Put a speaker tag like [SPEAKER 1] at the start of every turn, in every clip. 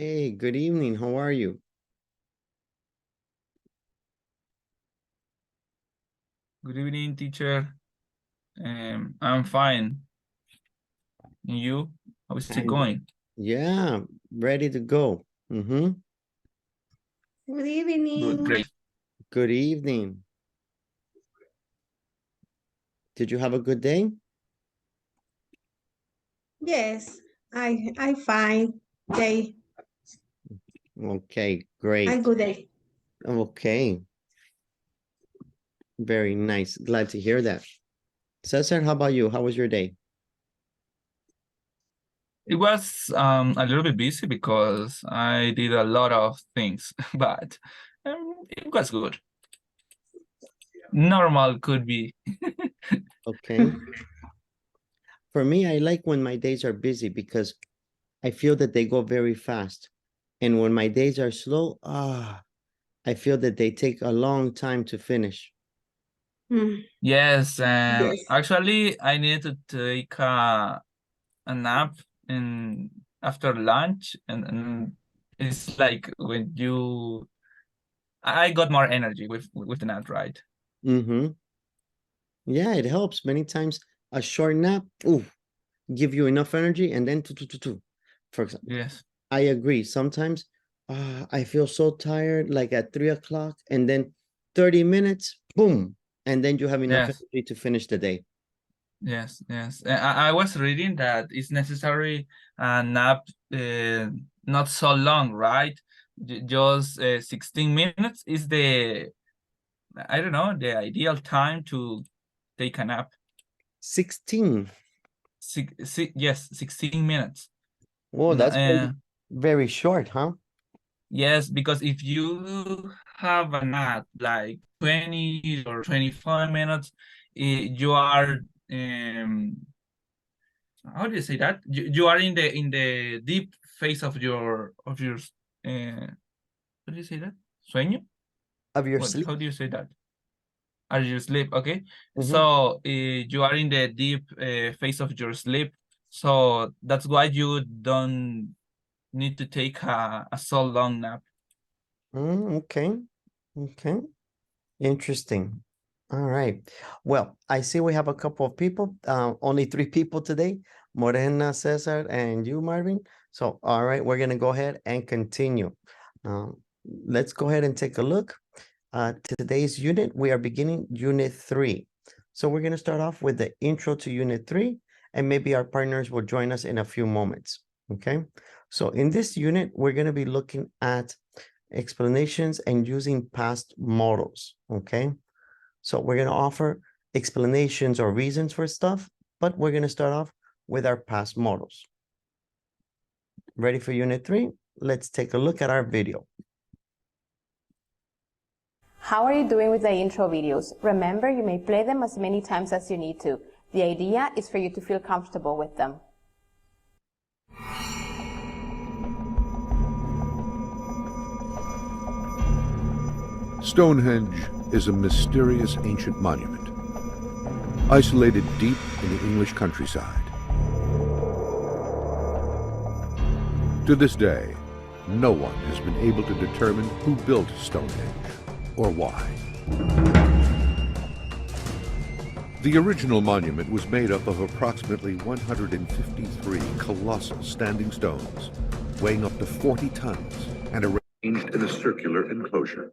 [SPEAKER 1] Hey, good evening. How are you?
[SPEAKER 2] Good evening, teacher. I'm fine. And you? How is it going?
[SPEAKER 1] Yeah, ready to go.
[SPEAKER 3] Good
[SPEAKER 2] Good,
[SPEAKER 3] evening.
[SPEAKER 2] great.
[SPEAKER 1] Good evening. Did you have a good day?
[SPEAKER 3] Yes, I fine day.
[SPEAKER 1] Okay,
[SPEAKER 3] I
[SPEAKER 1] great.
[SPEAKER 3] good day.
[SPEAKER 1] Okay, very nice. Glad to hear that. Cesar, how about you? How was your day?
[SPEAKER 2] It was a little bit busy because I did a lot of things, but it was good. Normal could be.
[SPEAKER 1] Okay. For me, I like when my days are busy because I feel that they go very fast. And when my days are slow, I feel that they take a long time to finish.
[SPEAKER 3] Mm,
[SPEAKER 2] Yes,
[SPEAKER 3] yes.
[SPEAKER 2] actually, I needed to take a nap in after lunch, and it's like when I got more energy with the nap, right?
[SPEAKER 1] Mm-hmm. Yeah, it helps. Many times a short nap, give you enough energy and then For example,
[SPEAKER 2] Yes.
[SPEAKER 1] I agree. Sometimes I feel so tired, like at 3 o'clock, and then 30 minutes, boom, and then you have enough
[SPEAKER 2] Yes.
[SPEAKER 1] energy to finish the day.
[SPEAKER 2] Yes, yes. I was reading that it's necessary a nap not so long, right? Just 16 minutes is I don't know, the ideal time to take a nap.
[SPEAKER 1] 16.
[SPEAKER 2] Yes, 16 minutes.
[SPEAKER 1] Whoa,
[SPEAKER 2] No,
[SPEAKER 1] that's very short, huh?
[SPEAKER 2] yes, because if you have a nap like 20 or 25 minutes, you are how do you say that? You are in the deep phase of your how do you say that? Sueño?
[SPEAKER 1] Of your
[SPEAKER 2] What?
[SPEAKER 1] sleep.
[SPEAKER 2] How do you say that? Are you sleep? Okay.
[SPEAKER 1] Mhm.
[SPEAKER 2] So you are in the deep phase of your sleep. So that's why you don't need to take a so long nap.
[SPEAKER 1] Okay. Okay. Interesting. All right. Well, I see we have a couple of people, only 3 people today, Morena, Cesar, and you, Marvin. So, all right, we're going to go ahead and continue. Let's go ahead and take a look. Today's unit, we are beginning unit 3. So we're going to start off with the intro to unit 3, and maybe our partners will join us in a few moments. Okay. So in this unit, we're going to be looking at explanations and using past modals. Okay. So we're going to offer explanations or reasons for stuff, but we're going to start off with our past modals. Ready for unit 3? Let's take a look at our video.
[SPEAKER 4] How are you doing with the intro videos? Remember, you may play them as many times as you need to. The idea is for you to feel comfortable with them.
[SPEAKER 5] Stonehenge is a mysterious ancient monument, isolated deep in the English countryside. To this day, no one has been able to determine who built Stonehenge or why. The original monument was made up of approximately 153 colossal standing stones, weighing up to 40 tons and arranged in a circular enclosure.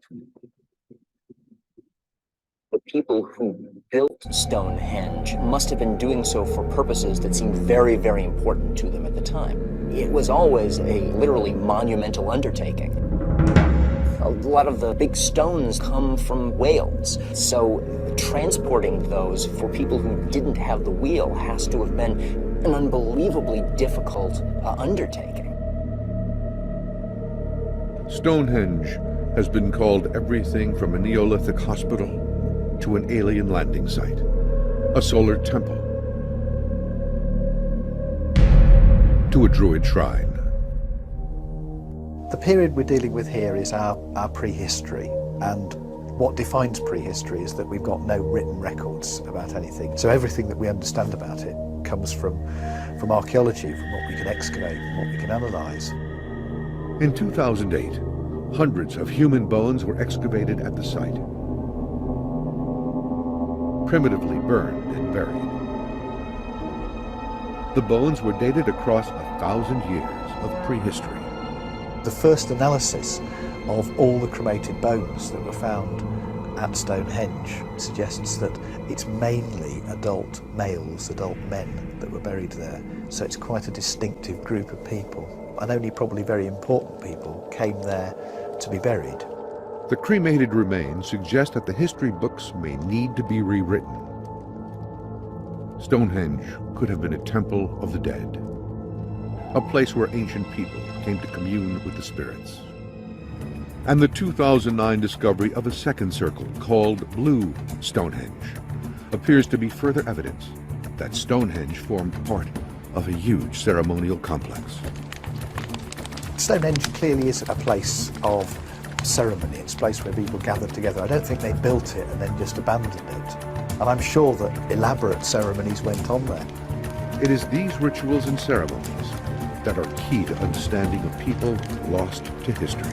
[SPEAKER 6] The people who built Stonehenge must have been doing so for purposes that seemed very, very important to them at the time. It was always a literally monumental undertaking. A lot of the big stones come from Wales, so transporting those for people who didn't have the wheel has to have been an unbelievably difficult undertaking.
[SPEAKER 5] Stonehenge has been called everything from a Neolithic hospital to an alien landing site, a solar temple, to a druid shrine.
[SPEAKER 7] The period we're dealing with here is our prehistory, and what defines prehistory is that we've got no written records about anything. So everything that we understand about it comes from archaeology, from what we can excavate, from what we can analyse.
[SPEAKER 5] In 2008, hundreds of human bones were excavated at the site, primitively burned and buried. The bones were dated across 1,000 years of prehistory.
[SPEAKER 7] The first analysis of all the cremated bones that were found at Stonehenge suggests that it's mainly adult males, adult men that were buried there. So it's quite a distinctive group of people, and only probably very important people came there to be buried.
[SPEAKER 5] The cremated remains suggest that the history books may need to be rewritten. Stonehenge could have been a temple of the dead, a place where ancient people came to commune with the spirits. And the 2009 discovery of a second circle called Blue Stonehenge appears to be further evidence that Stonehenge formed part of a huge ceremonial complex.
[SPEAKER 7] Stonehenge clearly is a place of ceremony. It's a place where people gathered together. I don't think they built it and then just abandoned it. And I'm sure that elaborate ceremonies went on there.
[SPEAKER 5] It is these rituals and ceremonies that are key to understanding a people lost to history.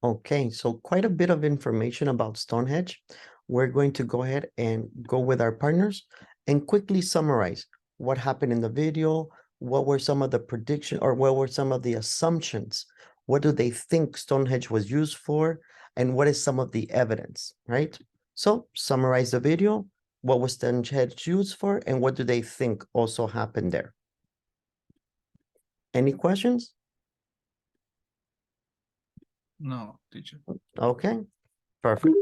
[SPEAKER 1] Okay, so quite a bit of information about Stonehenge. We're going to go ahead and go with our partners and quickly summarize what happened in the video, what were some of the prediction, or what were some of the assumptions? What do they think Stonehenge was used for? And what is some of the evidence, right? So summarize the video, what was Stonehenge used for, and what do they think also happened there? Any questions?
[SPEAKER 2] No, teacher.
[SPEAKER 1] Okay, perfect.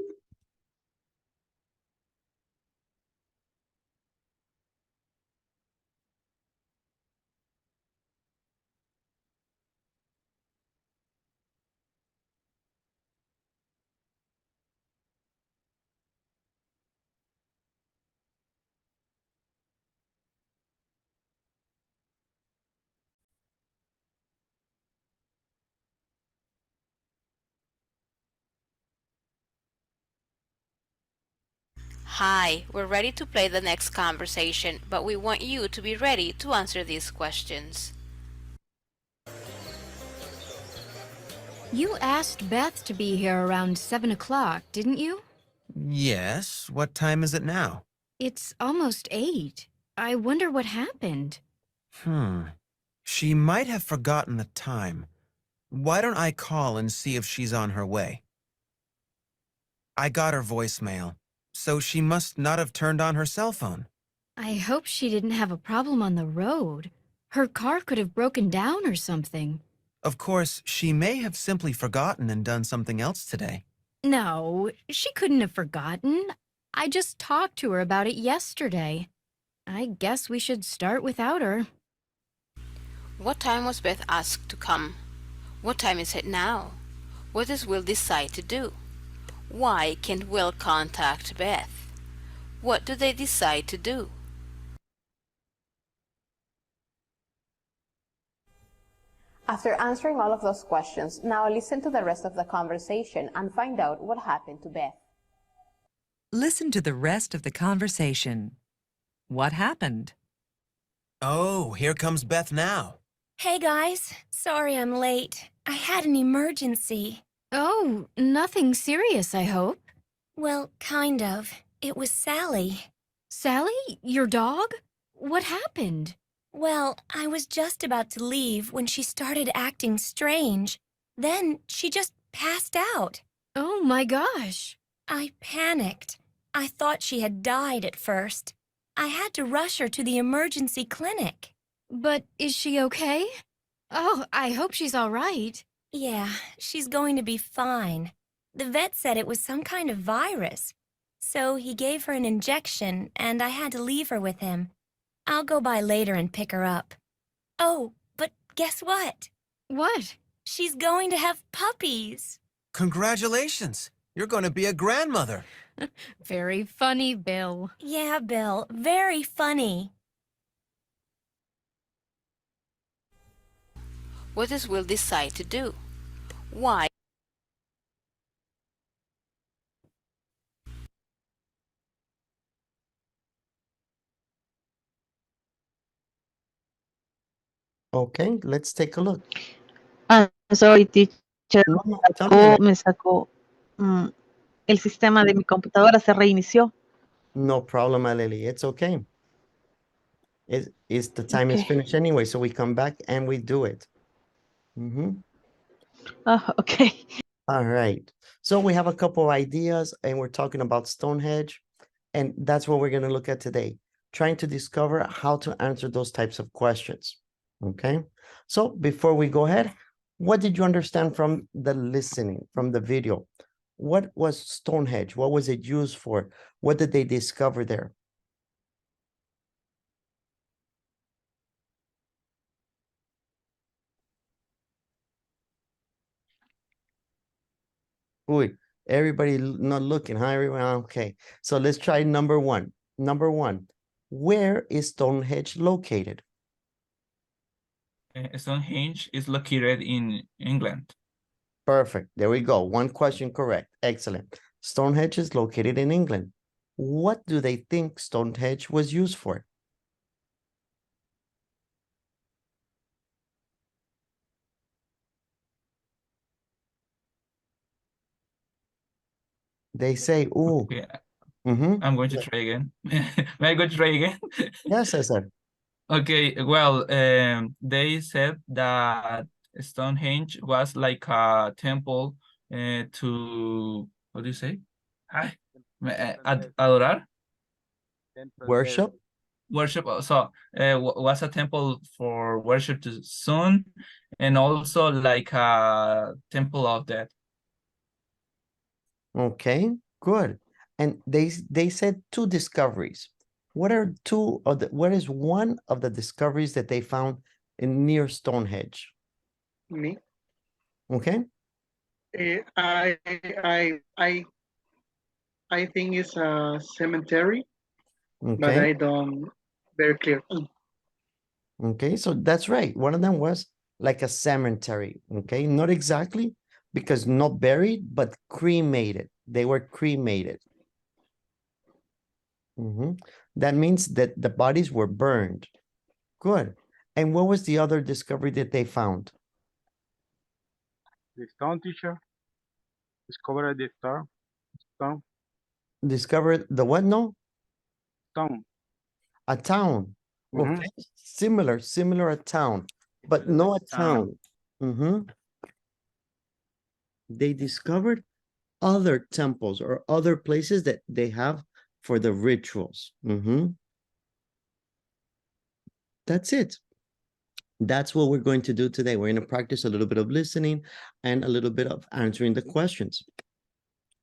[SPEAKER 8] Hi, we're ready to play the next conversation, but we want you to be ready to answer these questions.
[SPEAKER 9] You asked Beth to be here around 7 o'clock, didn't you?
[SPEAKER 10] Yes. What time is it now?
[SPEAKER 9] It's almost 8. I wonder what happened.
[SPEAKER 10] She might have forgotten the time. Why don't I call and see if she's on her way? I got her voicemail, so she must not have turned on her cell phone.
[SPEAKER 9] I hope she didn't have a problem on the road. Her car could have broken down or something.
[SPEAKER 10] Of course, she may have simply forgotten and done something else today.
[SPEAKER 9] No, she couldn't have forgotten. I just talked to her about it yesterday. I guess we should start without her.
[SPEAKER 8] What time was Beth asked to come? What time is it now? What does Will decide to do? Why can't Will contact Beth? What do they decide to do?
[SPEAKER 4] After answering all of those questions, now listen to the rest of the conversation and find out what happened to Beth.
[SPEAKER 11] Listen to the rest of the conversation. What happened?
[SPEAKER 10] Oh, here comes Beth now.
[SPEAKER 12] Hey guys, sorry I'm late. I had an emergency.
[SPEAKER 9] Oh, nothing serious, I hope.
[SPEAKER 12] Well, kind of. It was Sally.
[SPEAKER 9] Sally, your dog? What happened?
[SPEAKER 12] Well, I was just about to leave when she started acting strange. Then she just passed out.
[SPEAKER 9] Oh my gosh.
[SPEAKER 12] I panicked. I thought she had died at first. I had to rush her to the emergency clinic.
[SPEAKER 9] But is she okay? Oh, I hope she's all right.
[SPEAKER 12] Yeah, she's going to be fine. The vet said it was some kind of virus. So he gave her an injection, and I had to leave her with him. I'll go by later and pick her up. Oh, but guess what?
[SPEAKER 9] What?
[SPEAKER 12] She's going to have puppies.
[SPEAKER 10] Congratulations! You're going to be a grandmother.
[SPEAKER 9] Very funny, Bill.
[SPEAKER 12] Yeah, Bill, very funny.
[SPEAKER 8] What does Will decide to do? Why?
[SPEAKER 1] Okay, let's take a look.
[SPEAKER 13] Sorry, teacher.
[SPEAKER 1] No, no, tell me, Lely.
[SPEAKER 13] Me sacó. El sistema de mi computadora se reinició.
[SPEAKER 1] No problem, Lily. It's okay. It's the time is
[SPEAKER 13] Okay.
[SPEAKER 1] finished anyway, so we come back and we do it.
[SPEAKER 13] Okay.
[SPEAKER 1] All right. So we have a couple of ideas and we're talking about Stonehenge, and that's what we're going to look at today, trying to discover how to answer those types of questions. Okay. So before we go ahead, what did you understand from the listening, from the video? What was Stonehenge? What was it used for? What did they discover there? Uy, everybody not looking, huh? Everyone, okay. So let's try number one. Number one, where is Stonehenge located?
[SPEAKER 2] Stonehenge is located in England.
[SPEAKER 1] Perfect. There we go. One question correct. Excellent. Stonehenge is located in England. What do they think Stonehenge was used for? They say, ooh.
[SPEAKER 2] Okay. I'm going to try again. May I go try again?
[SPEAKER 1] Yes, Cesar.
[SPEAKER 2] Okay, well, they said that Stonehenge was like a temple to, what do you say? Adorar?
[SPEAKER 1] Worship?
[SPEAKER 2] Worship, so was a temple for worship to sun, and also like a temple of death.
[SPEAKER 1] Okay, good. And they said two discoveries. What are two of the, what is one of the discoveries that they found in near Stonehenge?
[SPEAKER 14] Me?
[SPEAKER 1] Okay.
[SPEAKER 14] I think it's a cemetery, but
[SPEAKER 1] Okay.
[SPEAKER 14] I don't very clear.
[SPEAKER 1] Okay, so that's right. One of them was like a cemetery. Okay, not exactly, because not buried, but cremated. They were cremated. That means that the bodies were burned. Good. And what was the other discovery that they found?
[SPEAKER 15] The stone, teacher. Discovered the stone.
[SPEAKER 1] Discovered the what? No?
[SPEAKER 15] Stone.
[SPEAKER 1] A town. Okay. Similar a town, but no a town. They discovered other temples or other places that they have for the rituals. That's it. That's what we're going to do today. We're going to practice a little bit of listening and a little bit of answering the questions.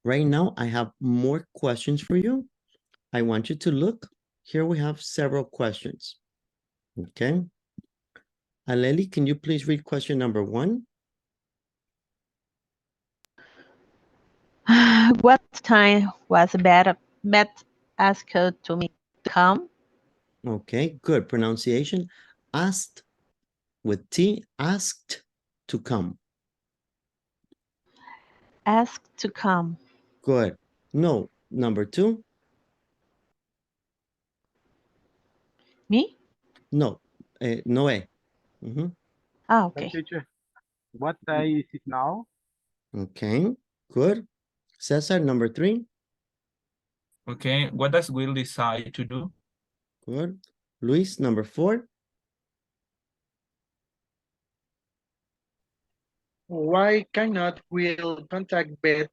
[SPEAKER 1] Right now, I have more questions for you. I want you to look. Here we have several questions. Okay. Aleli, can you please read question number 1?
[SPEAKER 13] What time was Beth asked to me to come?
[SPEAKER 1] Okay, good pronunciation. Asked with T, asked to come.
[SPEAKER 13] Asked to come.
[SPEAKER 1] Good. No, number 2.
[SPEAKER 13] Me?
[SPEAKER 1] No, Noé.
[SPEAKER 13] Okay.
[SPEAKER 15] Teacher, what day is it now?
[SPEAKER 1] Okay, good. Cesar, number 3.
[SPEAKER 2] Okay, what does Will decide to do?
[SPEAKER 1] Good. Luis, number 4.
[SPEAKER 14] Why cannot Will contact Beth?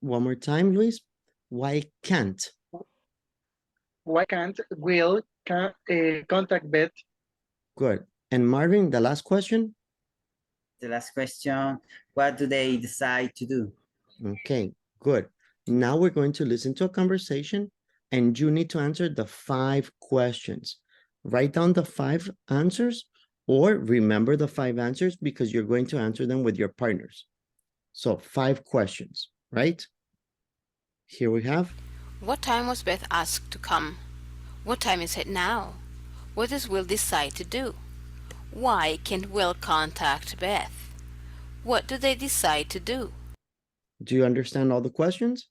[SPEAKER 1] One more time, Luis. Why can't?
[SPEAKER 14] Why can't Will contact Beth?
[SPEAKER 1] Good. And Marvin, the last question?
[SPEAKER 16] The last question, what do they decide to do?
[SPEAKER 1] Okay, good. Now we're going to listen to a conversation and you need to answer the 5 questions. Write down the 5 answers or remember the 5 answers because you're going to answer them with your partners. So 5 questions, right? Here we have.
[SPEAKER 8] What time was Beth asked to come? What time is it now? What does Will decide to do? Why can't Will contact Beth? What do they decide to do?
[SPEAKER 1] Do you understand all the questions?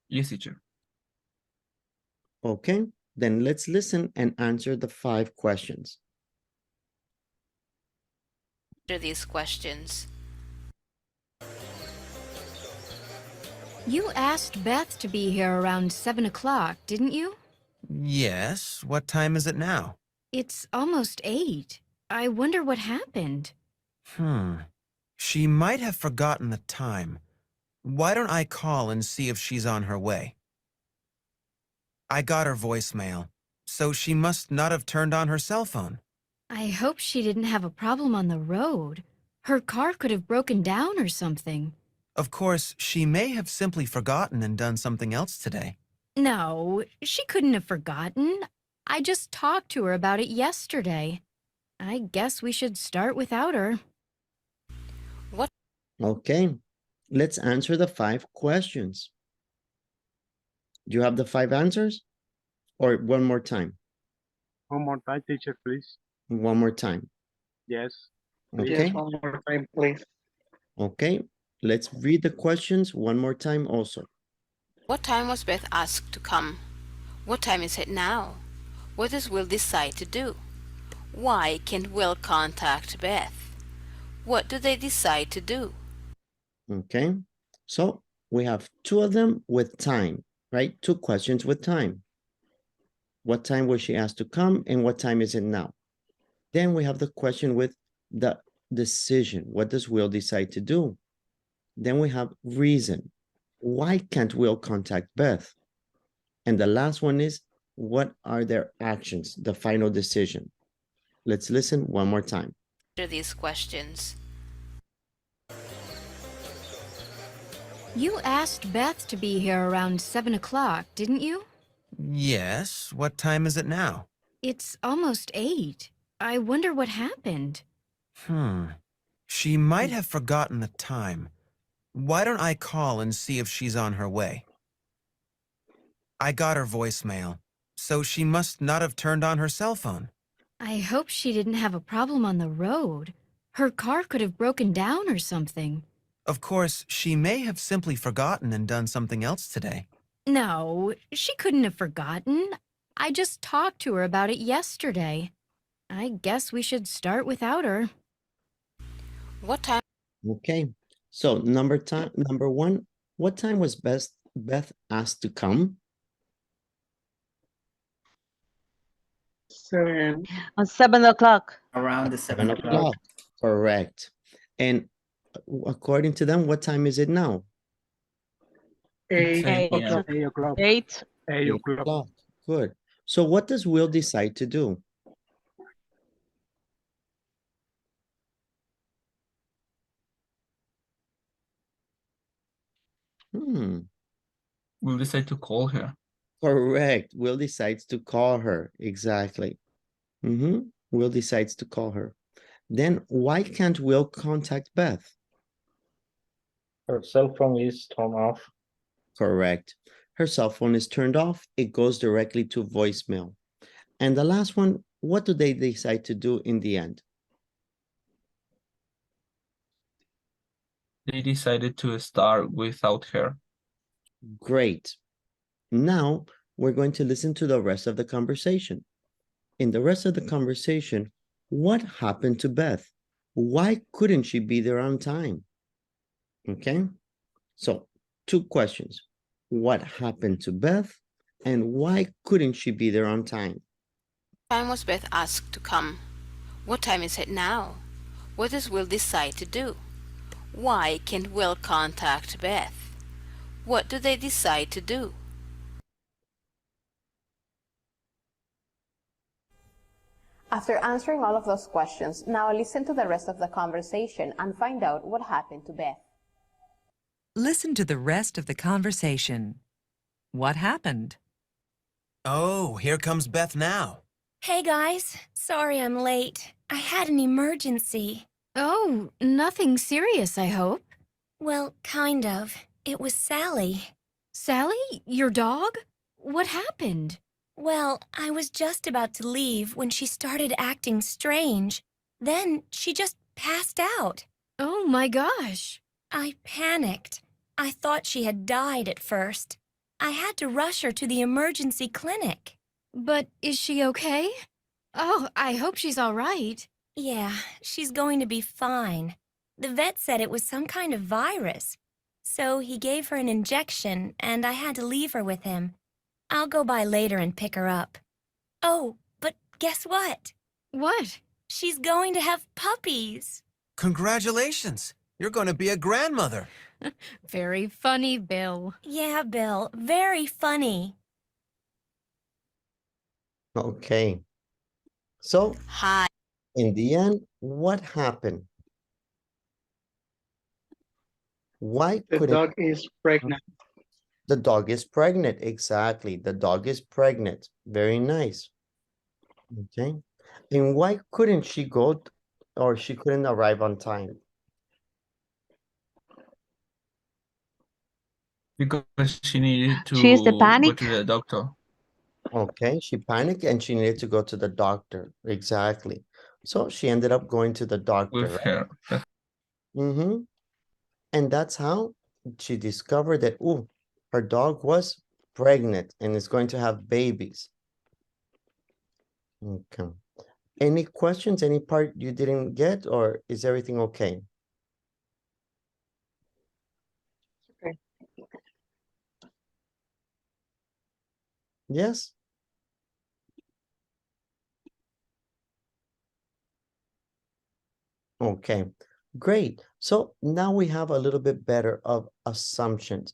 [SPEAKER 2] Yes, teacher.
[SPEAKER 1] Okay, Then let's listen and answer the 5 questions.
[SPEAKER 8] Answer these questions.
[SPEAKER 9] You asked Beth to be here around 7 o'clock, didn't you?
[SPEAKER 10] Yes. What time is it now?
[SPEAKER 9] It's almost 8. I wonder what happened.
[SPEAKER 10] She might have forgotten the time. Why don't I call and see if she's on her way? I got her voicemail, so she must not have turned on her cell phone.
[SPEAKER 9] I hope she didn't have a problem on the road. Her car could have broken down or something.
[SPEAKER 10] Of course, she may have simply forgotten and done something else today.
[SPEAKER 9] No, she couldn't have forgotten. I just talked to her about it yesterday. I guess we should start without her.
[SPEAKER 8] What?
[SPEAKER 1] Okay, let's answer the 5 questions. Do you have the 5 answers? Or one more time?
[SPEAKER 15] One more time, teacher, please.
[SPEAKER 1] One more time.
[SPEAKER 15] Yes.
[SPEAKER 1] Okay.
[SPEAKER 14] Yes, one more time, please.
[SPEAKER 1] Okay, let's read the questions one more time also.
[SPEAKER 8] What time was Beth asked to come? What time is it now? What does Will decide to do? Why can't Will contact Beth? What do they decide to do?
[SPEAKER 1] Okay, so we have 2 of them with time, right? 2 questions with time. What time was she asked to come and what time is it now? Then we have the question with the decision. What does Will decide to do? Then we have reason. Why can't Will contact Beth? And the last one is, what are their actions, the final decision? Let's listen one more time.
[SPEAKER 8] Answer these questions.
[SPEAKER 9] You asked Beth to be here around 7 o'clock, didn't you?
[SPEAKER 10] Yes. What time is it now?
[SPEAKER 9] It's almost 8. I wonder what happened.
[SPEAKER 10] She might have forgotten the time. Why don't I call and see if she's on her way? I got her voicemail, so she must not have turned on her cell phone.
[SPEAKER 9] I hope she didn't have a problem on the road. Her car could have broken down or something.
[SPEAKER 10] Of course, she may have simply forgotten and done something else today.
[SPEAKER 9] No, she couldn't have forgotten. I just talked to her about it yesterday. I guess we should start without her.
[SPEAKER 8] What time?
[SPEAKER 1] Okay, so number 1, what time was Beth asked to come?
[SPEAKER 14] 7.
[SPEAKER 13] On 7 o'clock.
[SPEAKER 16] Around the 7 o'clock.
[SPEAKER 1] Correct. And according to them, what time is it now?
[SPEAKER 14] 8
[SPEAKER 15] 8
[SPEAKER 14] o'clock.
[SPEAKER 15] 8 o'clock.
[SPEAKER 13] 8.
[SPEAKER 15] 8 o'clock.
[SPEAKER 1] Good. So what does Will decide to do?
[SPEAKER 2] We'll decide to call her.
[SPEAKER 1] Correct. Will decides to call her. Exactly. Will decides to call her. Then why can't Will contact Beth?
[SPEAKER 17] Her cell phone is turned off.
[SPEAKER 1] Correct. Her cell phone is turned off. It goes directly to voicemail. And the last one, what do they decide to do in the end?
[SPEAKER 2] They decided to start without her.
[SPEAKER 1] Great. Now we're going to listen to the rest of the conversation. In the rest of the conversation, what happened to Beth? Why couldn't she be there on time? Okay, so 2 questions. What happened to Beth and why couldn't she be there on time?
[SPEAKER 8] What time was Beth asked to come? What time is it now? What does Will decide to do? Why can't Will contact Beth? What do they decide to do?
[SPEAKER 4] After answering all of those questions, now listen to the rest of the conversation and find out what happened to Beth.
[SPEAKER 11] Listen to the rest of the conversation. What happened?
[SPEAKER 10] Oh, here comes Beth now.
[SPEAKER 12] Hey guys, sorry I'm late. I had an emergency.
[SPEAKER 9] Oh, nothing serious, I hope.
[SPEAKER 12] Well, kind of. It was Sally.
[SPEAKER 9] Sally, your dog? What happened?
[SPEAKER 12] Well, I was just about to leave when she started acting strange. Then she just passed out.
[SPEAKER 9] Oh my gosh.
[SPEAKER 12] I panicked. I thought she had died at first. I had to rush her to the emergency clinic.
[SPEAKER 9] But is she okay? Oh, I hope she's all right.
[SPEAKER 12] Yeah, she's going to be fine. The vet said it was some kind of virus. So he gave her an injection, and I had to leave her with him. I'll go by later and pick her up. Oh, but guess what?
[SPEAKER 9] What?
[SPEAKER 12] She's going to have puppies.
[SPEAKER 10] Congratulations! You're going to be a grandmother.
[SPEAKER 9] Very funny, Bill.
[SPEAKER 12] Yeah, Bill, very funny.
[SPEAKER 1] Okay. So,
[SPEAKER 8] Hi.
[SPEAKER 1] in the end, what happened? Why
[SPEAKER 14] The
[SPEAKER 1] couldn't
[SPEAKER 14] dog is pregnant.
[SPEAKER 1] the dog is pregnant? Exactly. The dog is pregnant. Very nice. Okay. And why couldn't she go or she couldn't arrive on time?
[SPEAKER 2] Because she needed to
[SPEAKER 13] She's the
[SPEAKER 2] go
[SPEAKER 13] panic.
[SPEAKER 2] to the doctor.
[SPEAKER 1] Okay, she panicked and she needed to go to the doctor. Exactly. So she ended up going to the doctor,
[SPEAKER 2] With
[SPEAKER 1] right?
[SPEAKER 2] her.
[SPEAKER 1] Mm-hmm. And that's how she discovered that, oh, her dog was pregnant and is going to have babies. Okay. Any questions, any part you didn't get, or is everything okay?
[SPEAKER 14] Okay.
[SPEAKER 1] Yes? Okay, great. So now we have a little bit better of assumptions.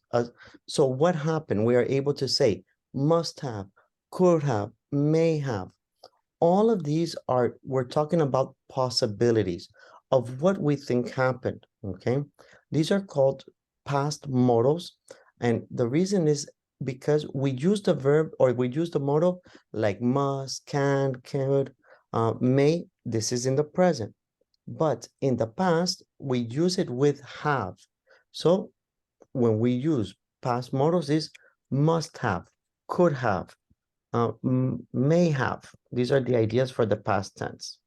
[SPEAKER 1] So what happened? We are able to say must have, could have, may have. All of these are, we're talking about possibilities of what we think happened, okay? These are called past modals. And the reason is because we use the verb or we use the modal like must, can, could, may. This is in the present. But in the past, we use it with have. So when we use past modals is must have, could have, may have. These are the ideas for the past tense.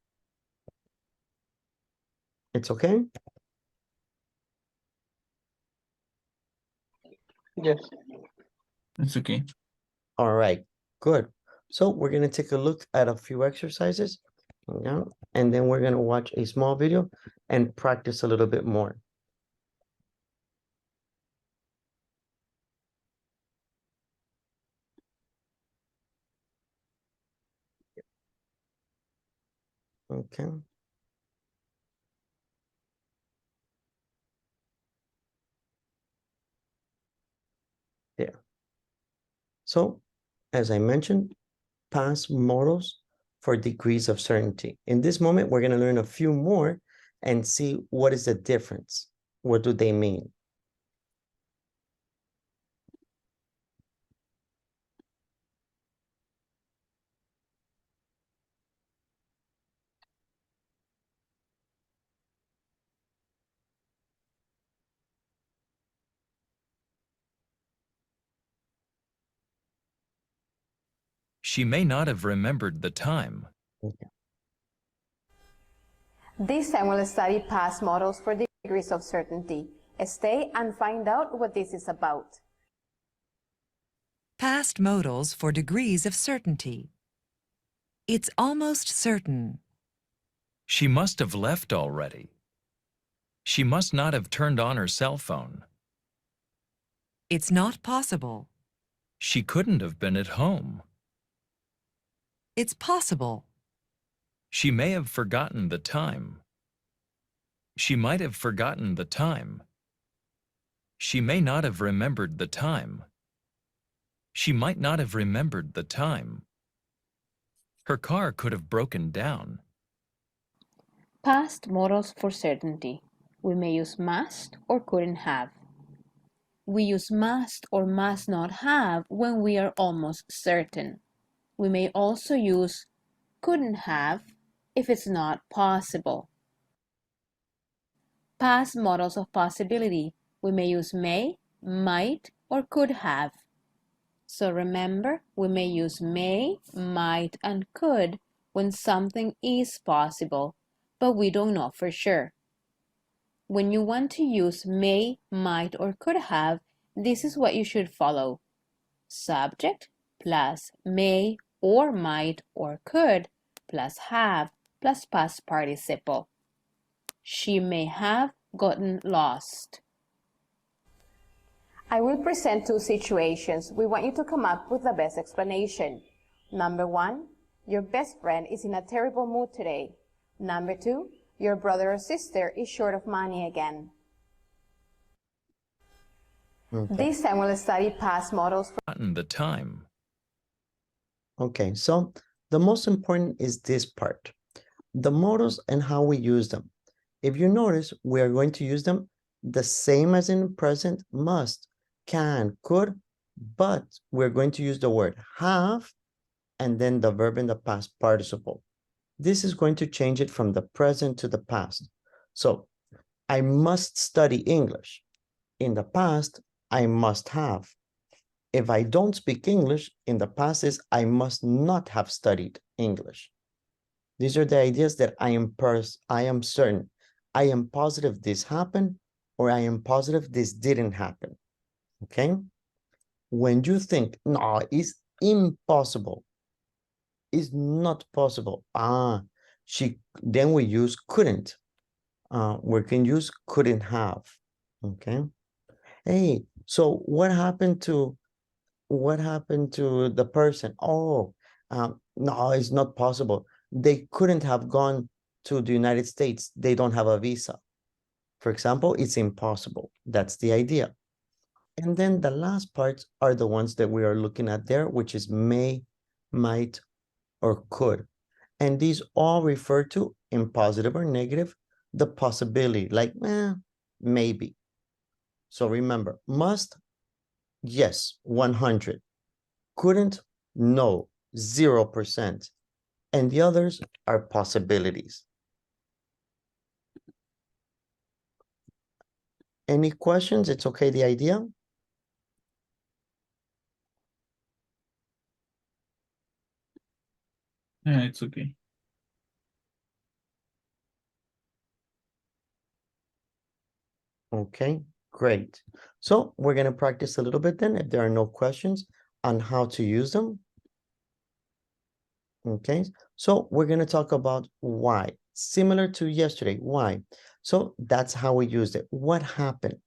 [SPEAKER 1] It's okay?
[SPEAKER 14] Yes.
[SPEAKER 2] It's okay.
[SPEAKER 1] All right, good. So we're going to take a look at a few exercises, and then we're going to watch a small video and practice a little bit more. Okay. There. So, as I mentioned, past modals for degrees of certainty. In this moment, we're going to learn a few more and see what is the difference. What do they mean?
[SPEAKER 18] She may not have remembered the time.
[SPEAKER 1] Okay.
[SPEAKER 4] This time we'll study past models for degrees of certainty. Stay and find out what this is about.
[SPEAKER 11] Past modals for degrees of certainty. It's almost certain.
[SPEAKER 18] She must have left already. She must not have turned on her cell phone.
[SPEAKER 11] It's not possible.
[SPEAKER 18] She couldn't have been at home.
[SPEAKER 11] It's possible.
[SPEAKER 18] She may have forgotten the time. She might have forgotten the time. She may not have remembered the time. She might not have remembered the time. Her car could have broken down.
[SPEAKER 4] Past modals for certainty. We may use must or couldn't have. We use must or must not have when we are almost certain. We may also use couldn't have if it's not possible. Past modals of possibility. We may use may, might, or could have. So remember, we may use may, might, and could when something is possible, but we don't know for sure. When you want to use may, might, or could have, this is what you should follow. Subject plus may or might or could plus have plus past participle. She may have gotten lost. I will present two situations. We want you to come up with the best explanation. Number one, your best friend is in a terrible mood today. Number two, your brother or sister is short of money again.
[SPEAKER 1] Okay.
[SPEAKER 4] This time we'll study past modals.
[SPEAKER 18] The time.
[SPEAKER 1] Okay, so the most important is this part. The modals and how we use them. If you notice, we are going to use them the same as in present, must, can, could, but we're going to use the word have and then the verb in the past participle. This is going to change it from the present to the past. So I must study English. In the past, I must have. If I don't speak English, in the past is I must not have studied English. These are the ideas that I am certain. I am positive this happened, or I am positive this didn't happen. Okay? When you think, no, it's impossible, it's not possible. Then we use couldn't. We can use couldn't have. Okay? Hey, so what happened to the person? Oh, no, it's not possible. They couldn't have gone to the United States. They don't have a visa. For example, it's impossible. That's the idea. And then the last parts are the ones that we are looking at there, which is may, might, or could. And these all refer to, in positive or negative, the possibility, like, maybe. So remember, must, yes, 100. Couldn't, no, 0%. And the others are possibilities. Any questions? It's okay, the idea?
[SPEAKER 2] Yeah, it's okay.
[SPEAKER 1] Okay, great. So we're going to practice a little bit then, if there are no questions on how to use them. Okay, so we're going to talk about why, similar to yesterday, why. So that's how we used it. What happened,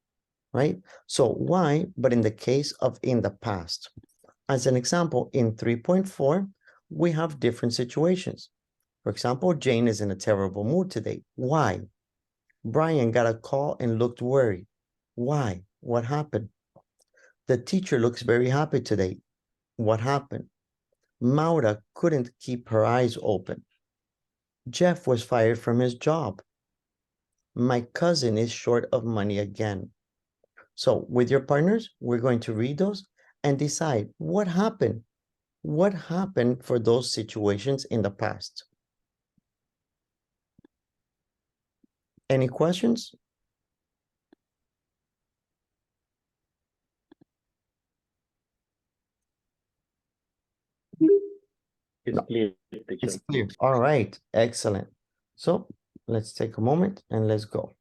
[SPEAKER 1] right? So why, but in the case of in the past. As an example, in 3.4, we have different situations. For example, Jane is in a terrible mood today. Why? Brian got a call and looked worried. Why? What happened? The teacher looks very happy today. What happened? Maura couldn't keep her eyes open. Jeff was fired from his job. My cousin is short of money again. So with your partners, we're going to read those and decide what happened. What happened for those situations in the past? Any questions?
[SPEAKER 17] It's clear, teacher.
[SPEAKER 1] It's clear. All right, excellent. So let's take a moment and let's go.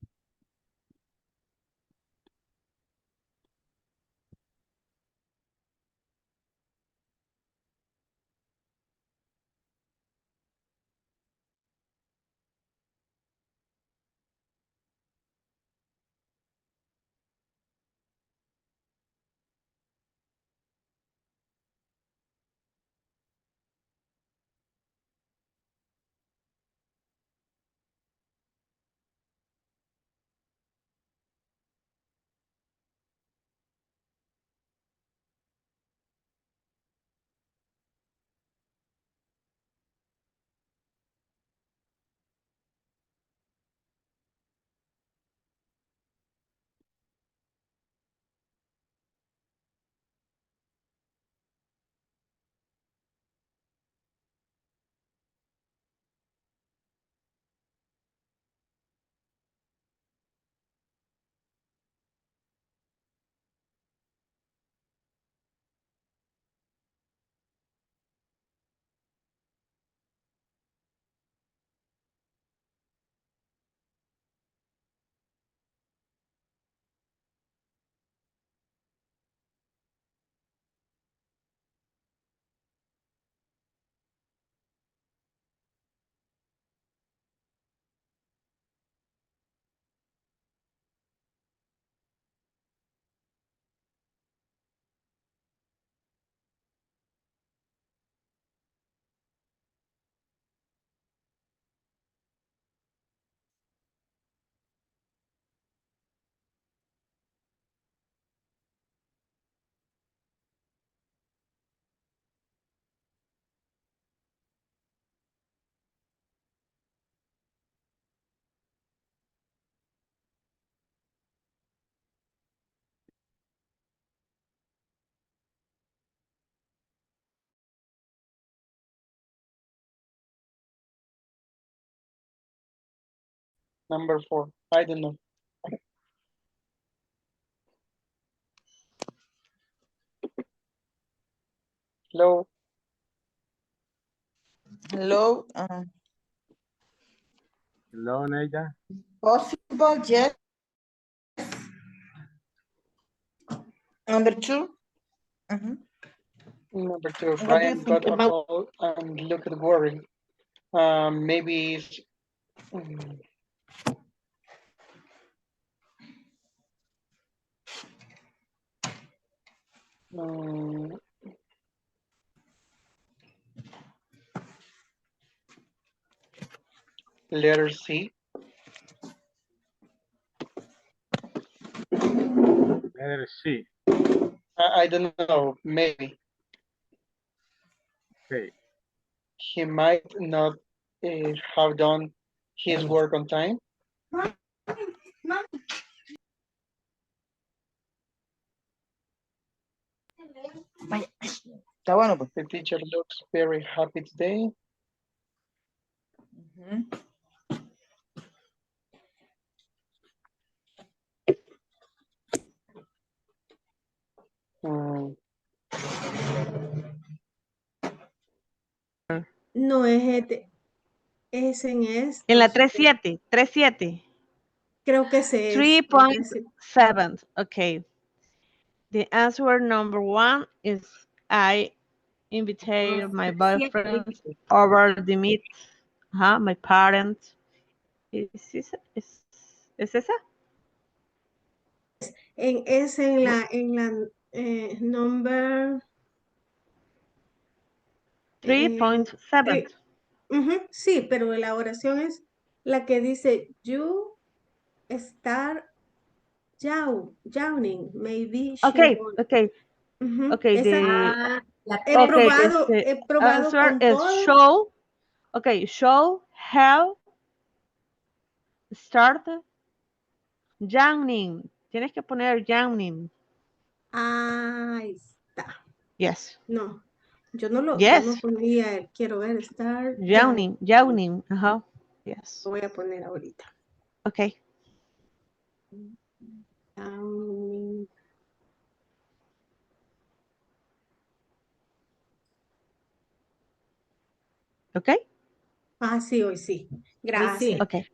[SPEAKER 14] Number 4. I don't know. Hello.
[SPEAKER 19] Hello.
[SPEAKER 15] Hello, Neida.
[SPEAKER 19] Possible, yes. Number 2.
[SPEAKER 14] Number 2.
[SPEAKER 19] What do you
[SPEAKER 14] Brian
[SPEAKER 19] think
[SPEAKER 14] got a
[SPEAKER 19] about?
[SPEAKER 14] call and looked worried. Maybe it's, letter C.
[SPEAKER 15] Letter C.
[SPEAKER 14] I don't know. Maybe.
[SPEAKER 15] Okay.
[SPEAKER 14] He might not have done his work on time.
[SPEAKER 19] Está bueno, pues.
[SPEAKER 14] The teacher looks very happy today.
[SPEAKER 3] No es es en esto.
[SPEAKER 13] En la 3.7, 3.7.
[SPEAKER 3] Creo que ese es.
[SPEAKER 13] 3.7. Okay. The answer number 1 is I invited my boyfriend over the meet. My parents. ¿Es esa?
[SPEAKER 3] Es en la number
[SPEAKER 13] 3.7.
[SPEAKER 3] Sí, pero la oración es la que dice you start yawning, maybe she won't.
[SPEAKER 13] Okay.
[SPEAKER 3] Esa, he probado
[SPEAKER 13] answer
[SPEAKER 3] con
[SPEAKER 13] is
[SPEAKER 3] todo.
[SPEAKER 13] show have start yawning. Tienes que poner yawning.
[SPEAKER 3] Ahí está.
[SPEAKER 13] Yes.
[SPEAKER 3] No, yo no ponía, quiero ver, start
[SPEAKER 13] Yawning. Yes.
[SPEAKER 3] Lo voy a poner ahorita.
[SPEAKER 13] Okay.
[SPEAKER 3] Yawning.
[SPEAKER 13] Okay.
[SPEAKER 3] Sí, hoy sí. Gracias.
[SPEAKER 13] Okay.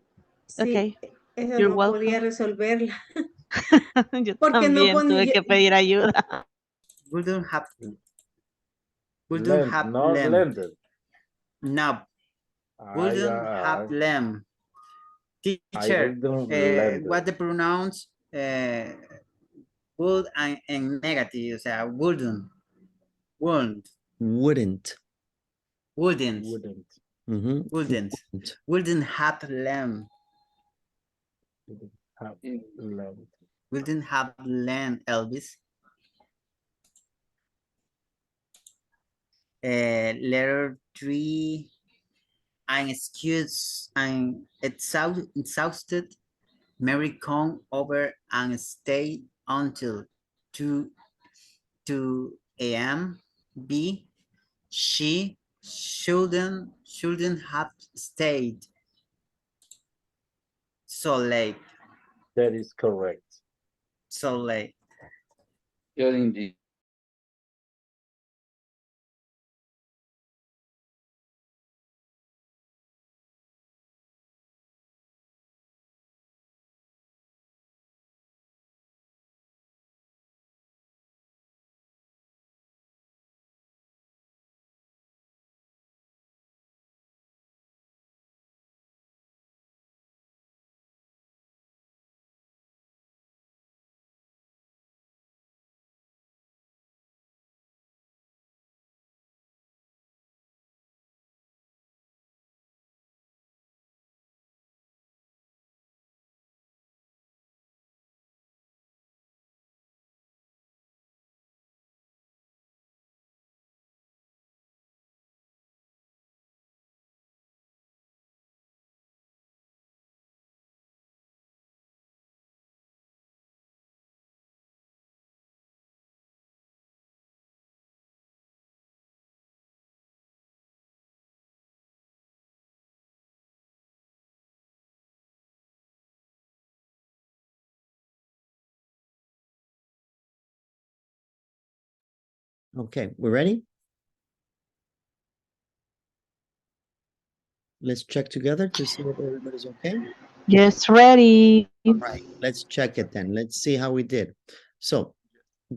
[SPEAKER 3] Sí,
[SPEAKER 13] Okay.
[SPEAKER 3] eso
[SPEAKER 13] You're
[SPEAKER 3] no
[SPEAKER 13] welcome.
[SPEAKER 3] podía resolverla.
[SPEAKER 13] Yo
[SPEAKER 3] Porque no
[SPEAKER 13] también tuve que pedir ayuda.
[SPEAKER 16] Wouldn't have
[SPEAKER 17] Not
[SPEAKER 16] them.
[SPEAKER 17] blended.
[SPEAKER 16] No. Wouldn't have them. Teacher, what the pronouns would and negative, o sea, wouldn't.
[SPEAKER 1] Wouldn't.
[SPEAKER 16] Wouldn't.
[SPEAKER 1] Mhm.
[SPEAKER 16] Wouldn't have them. Wouldn't have land, Elvis. Letter 3. I'm exhausted. Mary come over and stay until 2 a.m. B. She shouldn't have stayed so late.
[SPEAKER 17] That is correct.
[SPEAKER 16] So late.
[SPEAKER 17] Indeed.
[SPEAKER 1] Okay, we ready? Let's check together to see if everybody's okay.
[SPEAKER 13] Yes, ready.
[SPEAKER 1] All right, let's check it then. Let's see how we did. So,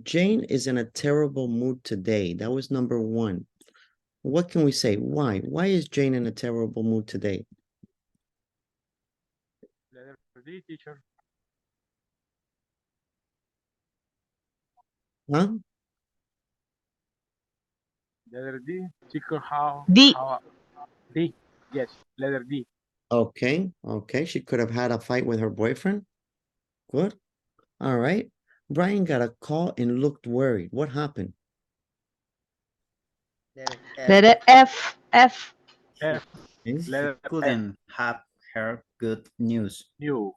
[SPEAKER 1] Jane is in a terrible mood today. That was number 1. What can we say? Why? Why is Jane in a terrible mood today?
[SPEAKER 15] Letter D, teacher.
[SPEAKER 1] Huh?
[SPEAKER 15] Letter D. She could have
[SPEAKER 13] D.
[SPEAKER 15] D. Yes, letter D.
[SPEAKER 1] Okay, okay. She could have had a fight with her boyfriend. Good. All right. Brian got a call and looked worried. What happened?
[SPEAKER 13] Letter F. F.
[SPEAKER 15] F.
[SPEAKER 1] Okay.
[SPEAKER 15] Letter
[SPEAKER 16] Couldn't have heard good news.
[SPEAKER 15] U.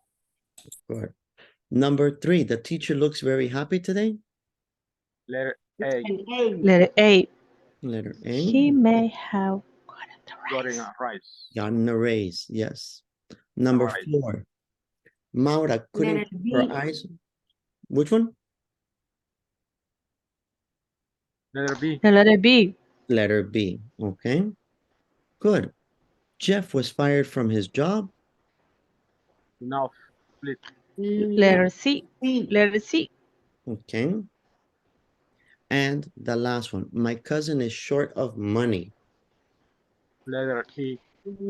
[SPEAKER 1] Good. Number 3, the teacher looks very happy today.
[SPEAKER 15] Letter A.
[SPEAKER 13] Letter A.
[SPEAKER 1] Letter A.
[SPEAKER 13] He may have
[SPEAKER 15] Gotten a rice.
[SPEAKER 1] Gotten a raise. Yes. Number
[SPEAKER 15] Right.
[SPEAKER 1] 4, Maura couldn't
[SPEAKER 3] Letter
[SPEAKER 1] keep her
[SPEAKER 3] B.
[SPEAKER 1] eyes. Which one?
[SPEAKER 15] Letter B.
[SPEAKER 13] The letter B.
[SPEAKER 1] Letter B. Okay. Good. Jeff was fired from his job.
[SPEAKER 15] Enough. Split.
[SPEAKER 13] Letter C. Letter C.
[SPEAKER 1] Okay. And the last one, my cousin is short of money.
[SPEAKER 15] Letter E.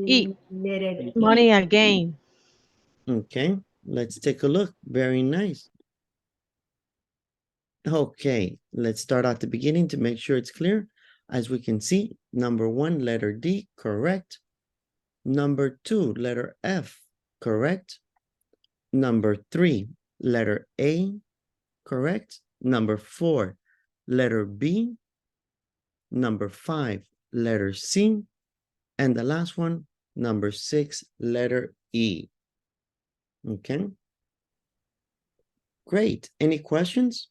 [SPEAKER 13] E.
[SPEAKER 3] Letter E.
[SPEAKER 13] Money again.
[SPEAKER 1] Okay, let's take a look. Very nice. Okay, let's start at the beginning to make sure it's clear. As we can see, number 1, letter D, correct. Number 2, letter F, correct. Number 3, letter A, correct. Number 4, letter B. Number 5, letter C. And the last one, number 6, letter E. Okay. Great. Any questions?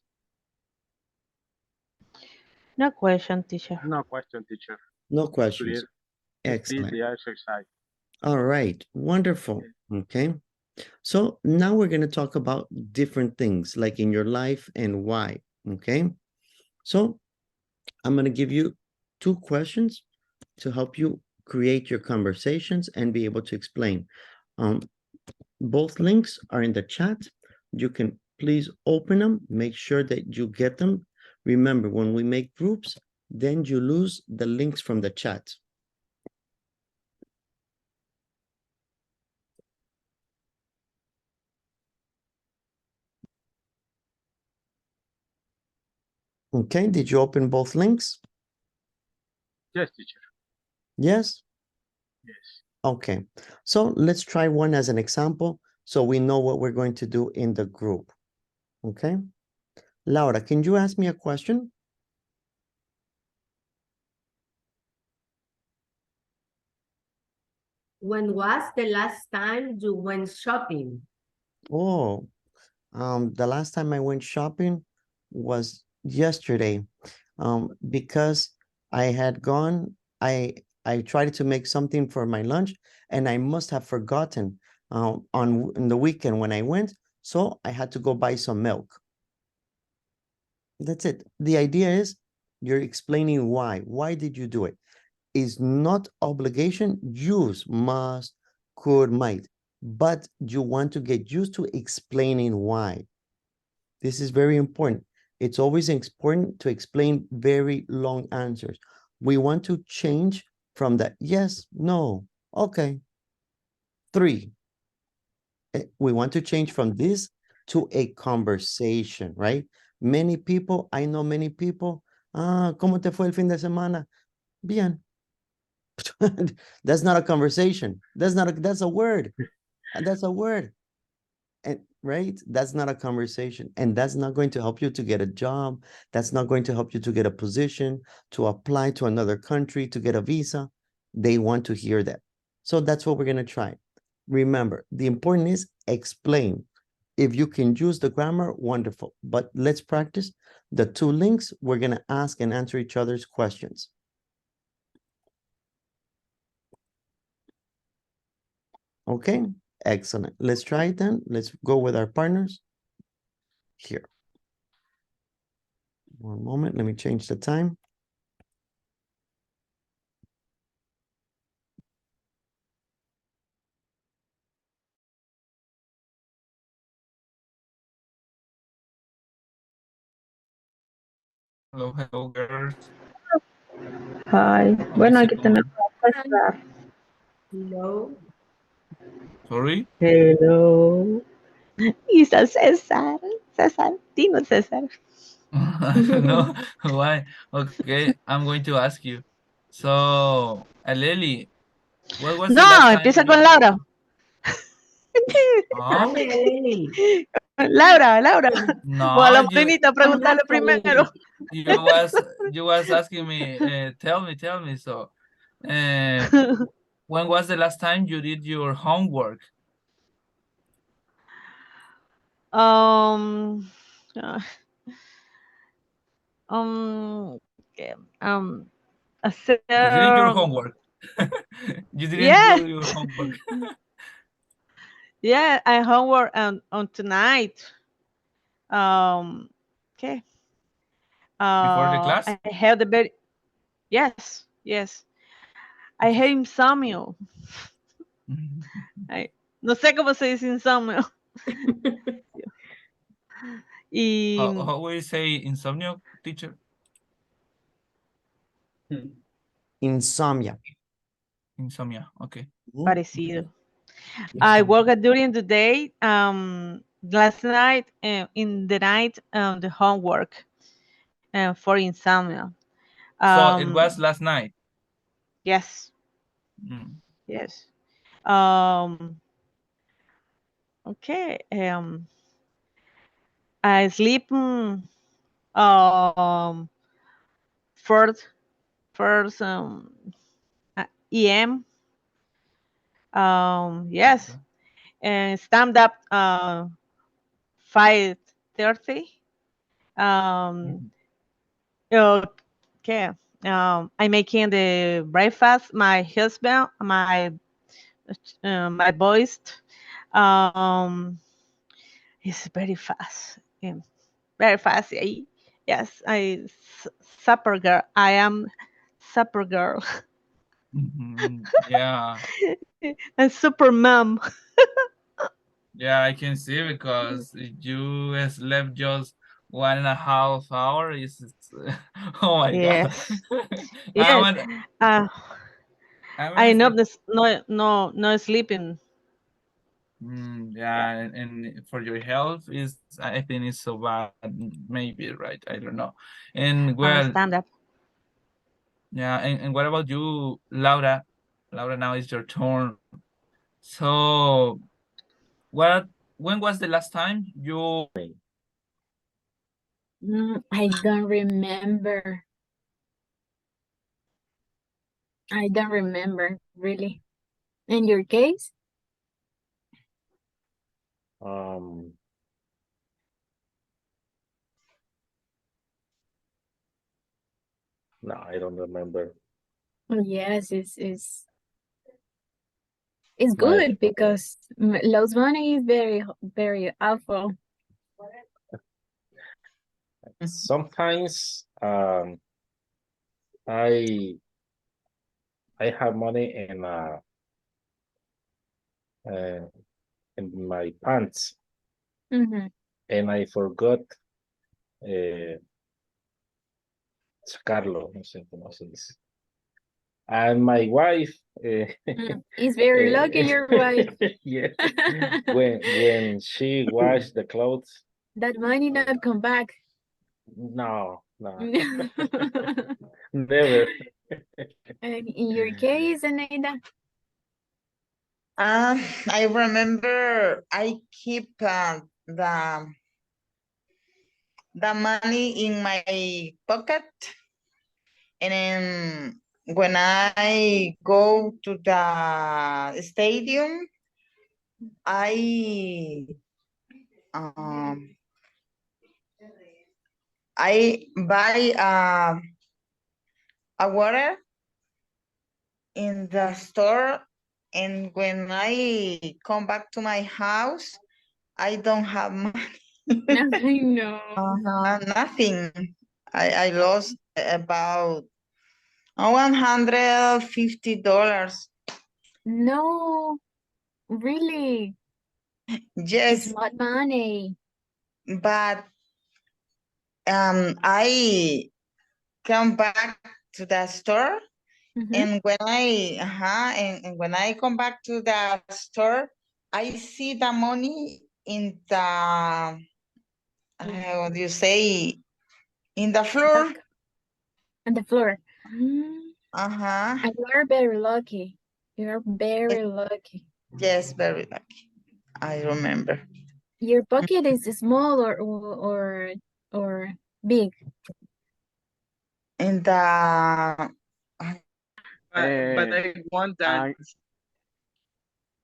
[SPEAKER 13] No question, teacher.
[SPEAKER 15] No question, teacher.
[SPEAKER 1] No questions.
[SPEAKER 15] Clear.
[SPEAKER 1] Excellent.
[SPEAKER 15] The exercise.
[SPEAKER 1] All right. Wonderful. Okay. So now we're going to talk about different things like in your life and why. Okay. So I'm going to give you 2 questions to help you create your conversations and be able to explain. Both links are in the chat. You can please open them, make sure that you get them. Remember, when we make groups, then you lose the links from the chat. Okay, did you open both links?
[SPEAKER 15] Yes, teacher.
[SPEAKER 1] Yes?
[SPEAKER 15] Yes.
[SPEAKER 1] Okay, so let's try one as an example so we know what we're going to do in the group. Okay? Laura, can you ask me a question?
[SPEAKER 3] When was the last time you went shopping?
[SPEAKER 1] Oh, the last time I went shopping was yesterday. Because I had gone, I tried to make something for my lunch and I must have forgotten on the weekend when I went, so I had to go buy some milk. That's it. The idea is you're explaining why. Why did you do it? Is not obligation, use, must, could, might, but you want to get used to explaining why. This is very important. It's always important to explain very long answers. We want to change from that yes, no, okay, 3. We want to change from this to a conversation, right? Many people, I know many people, ¿cómo te fue el fin de semana? Bien. That's not a conversation. That's a word. That's a word. And right, that's not a conversation, and that's not going to help you to get a job. That's not going to help you to get a position, to apply to another country, to get a visa. They want to hear that. So that's what we're going to try. Remember, the important is explain. If you can use the grammar, wonderful, but let's practice the 2 links. We're going to ask and answer each other's questions. Okay, excellent. Let's try it then. Let's go with our partners here. One moment, let me change the time.
[SPEAKER 2] Hello, hello, girls.
[SPEAKER 20] Hi. Bueno, aquí tenemos a César.
[SPEAKER 3] Hello.
[SPEAKER 2] Sorry?
[SPEAKER 20] Hello. Y está César. César. Dino César.
[SPEAKER 2] No, why? Okay, I'm going to ask you. So, Aleli, what was the
[SPEAKER 20] No,
[SPEAKER 2] last time
[SPEAKER 20] empieza
[SPEAKER 2] you...
[SPEAKER 20] con Laura.
[SPEAKER 2] Oh,
[SPEAKER 20] Laura, Laura. O a
[SPEAKER 2] no,
[SPEAKER 20] la morenita, preguntarle primero.
[SPEAKER 2] you was asking me, tell me. So, when was the last time you did your homework?
[SPEAKER 20] Um, okay,
[SPEAKER 2] You didn't your homework. You didn't
[SPEAKER 20] yeah.
[SPEAKER 2] do your homework.
[SPEAKER 20] Yeah, I homework on tonight. Okay.
[SPEAKER 2] Before the class?
[SPEAKER 20] I have the very yes. I have insomnia. No sé cómo se dice insomnio. Y
[SPEAKER 2] How will you say insomnia, teacher?
[SPEAKER 1] Insomnia.
[SPEAKER 2] Insomnia, okay.
[SPEAKER 20] parecido. I worked during the day. Last night, in the night, the homework for insomnia.
[SPEAKER 2] So it was last night.
[SPEAKER 20] Yes.
[SPEAKER 2] Mm.
[SPEAKER 20] Yes. Okay. I sleep first EM. Yes.
[SPEAKER 2] Okay.
[SPEAKER 20] And stand up 5:30. Okay. I'm making the breakfast. My husband, my boys. It's very fast. Very fast. Yes, supper girl. I am supper girl.
[SPEAKER 2] Yeah.
[SPEAKER 20] And super mom.
[SPEAKER 2] Yeah, I can see because you slept just 1.5 hours. Oh my God.
[SPEAKER 20] Yes.
[SPEAKER 2] I
[SPEAKER 20] Yes. I
[SPEAKER 2] mean,
[SPEAKER 20] know this. No sleeping.
[SPEAKER 2] yeah, and for your health is, I think it's so bad. Maybe, right? I don't know. And well,
[SPEAKER 20] Stand up.
[SPEAKER 2] yeah, and what about you, Laura? Laura, now it's your turn. So, when was the last time you...
[SPEAKER 4] I don't remember. I don't remember, really. In your case?
[SPEAKER 17] No, I don't remember.
[SPEAKER 4] Yes, it's good because los money is very awful.
[SPEAKER 17] Sometimes I have money in my pants, and I forgot sacarlo. No sé cómo se dice. And my wife
[SPEAKER 4] It's very lucky your wife.
[SPEAKER 17] yeah, when she washed the clothes,
[SPEAKER 4] That money not come back.
[SPEAKER 17] no, never.
[SPEAKER 4] And in your case, Anaida?
[SPEAKER 19] I remember I keep the money in my pocket, and then when I go to the stadium, I buy a water in the store, and when I come back to my house, I don't have money.
[SPEAKER 4] Nothing, no.
[SPEAKER 19] Nothing. I lost about $150.
[SPEAKER 9] No, really?
[SPEAKER 19] Yes.
[SPEAKER 9] It's not money.
[SPEAKER 19] But I come back to the store, and when and when I come back to the store, I see the money in the what do you say, in the floor.
[SPEAKER 9] On the floor.
[SPEAKER 19] Uh-huh.
[SPEAKER 9] And you are very lucky. You are very lucky.
[SPEAKER 19] Yes, very lucky. I remember.
[SPEAKER 9] Your pocket is small or big.
[SPEAKER 19] In the
[SPEAKER 14] but I want that.